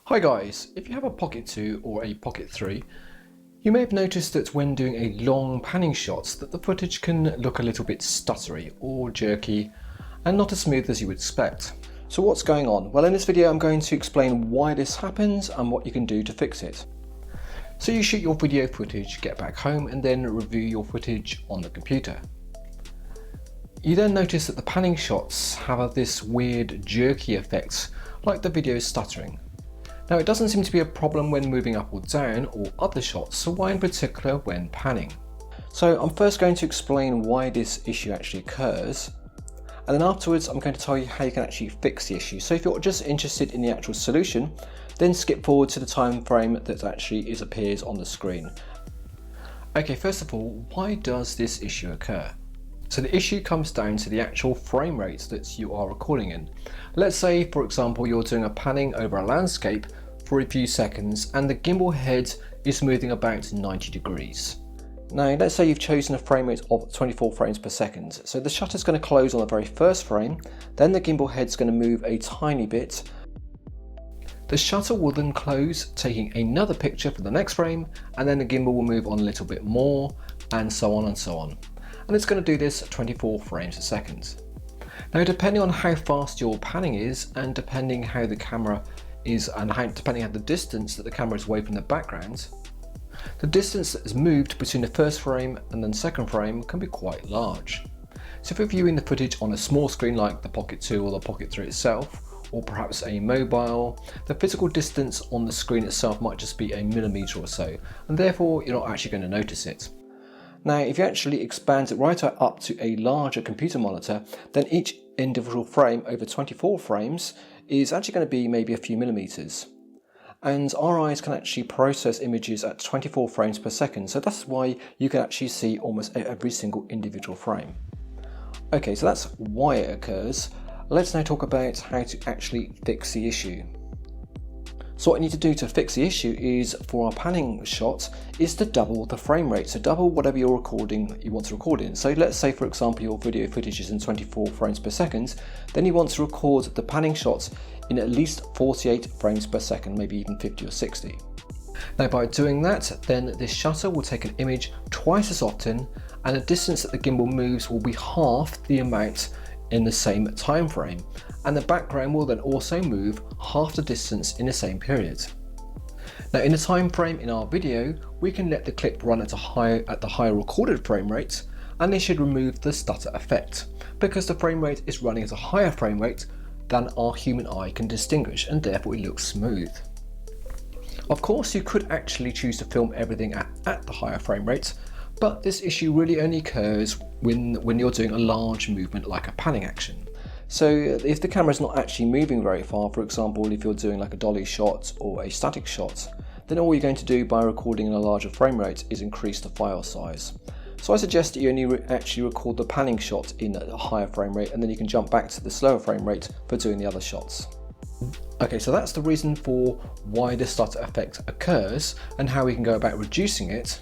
Hi guys, if you have a Pocket 2 or a Pocket 3, you may have noticed that when doing a long panning shots that the footage can look a little bit stuttery or jerky and not as smooth as you would expect. So what's going on? Well, in this video I'm going to explain why this happens and what you can do to fix it. So you shoot your video footage, get back home and then review your footage on the computer. You then notice that the panning shots have this weird jerky effect, like the video is stuttering. Now it doesn't seem to be a problem when moving up or down or other shots, so why in particular when panning? So I'm first going to explain why this issue actually occurs, and then afterwards I'm going to tell you how you can actually fix the issue. So if you're just interested in the actual solution, then skip forward to the time frame that actually appears on the screen. Okay, first of all, why does this issue occur? So the issue comes down to the actual frame rate that you are recording in. Let's say, for example, you're doing a panning over a landscape for a few seconds and the gimbal head is moving about 90 degrees. Now, let's say you've chosen a frame rate of 24 frames per second. So the shutter's going to close on the very first frame, then the gimbal head's going to move a tiny bit. The shutter will then close, taking another picture for the next frame, and then the gimbal will move on a little bit more, and so on and so on. And it's going to do this at 24 frames a second. Now, depending on how fast your panning is, and depending how the camera is, and depending on the distance that the camera is away from the background, the distance that is moved between the first frame and then second frame can be quite large. So if you're viewing the footage on a small screen like the Pocket 2 or the Pocket 3 itself, or perhaps a mobile, the physical distance on the screen itself might just be a millimetre or so, and therefore you're not actually going to notice it. Now, if you actually expand it right up to a larger computer monitor, then each individual frame over 24 frames is actually going to be maybe a few millimeters. And our eyes can actually process images at 24 frames per second, so that's why you can actually see almost every single individual frame. Okay, so that's why it occurs. Let's now talk about how to actually fix the issue. So what you need to do to fix the issue is, for our panning shot, is to double the frame rate. So double whatever you want to record in. So let's say, for example, your video footage is in 24 frames per second, then you want to record the panning shots in at least 48 frames per second, maybe even 50 or 60. Now by doing that, then this shutter will take an image twice as often, and the distance that the gimbal moves will be half the amount in the same time frame, and the background will then also move half the distance in the same period. Now in the time frame in our video, we can let the clip run at the higher recorded frame rate, and this should remove the stutter effect, because the frame rate is running at a higher frame rate than our human eye can distinguish, and therefore it looks smooth. Of course, you could actually choose to film everything at the higher frame rate, but this issue really only occurs when you're doing a large movement like a panning action. So if the camera is not actually moving very far, for example if you're doing like a dolly shot or a static shot, then all you're going to do by recording in a larger frame rate is increase the file size. So I suggest that you only actually record the panning shot in a higher frame rate, and then you can jump back to the slower frame rate for doing the other shots. Okay, so that's the reason for why the stutter effect occurs and how we can go about reducing it.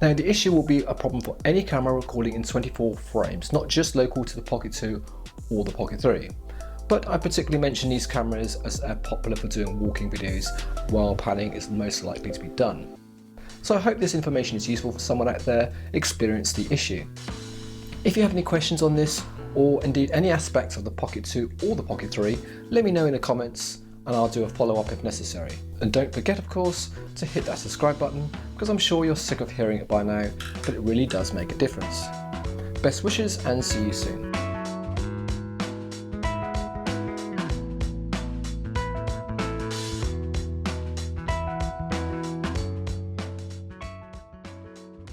Now the issue will be a problem for any camera recording in 24 frames, not just local to the Pocket 2 or the Pocket 3. But I particularly mention these cameras as popular for doing walking videos while panning is most likely to be done. So I hope this information is useful for someone out there experiencing the issue. If you have any questions on this, or indeed any aspects of the Pocket 2 or the Pocket 3, let me know in the comments and I'll do a follow-up if necessary. And don't forget, of course, to hit that subscribe button, because I'm sure you're sick of hearing it by now, but it really does make a difference. Best wishes and see you soon.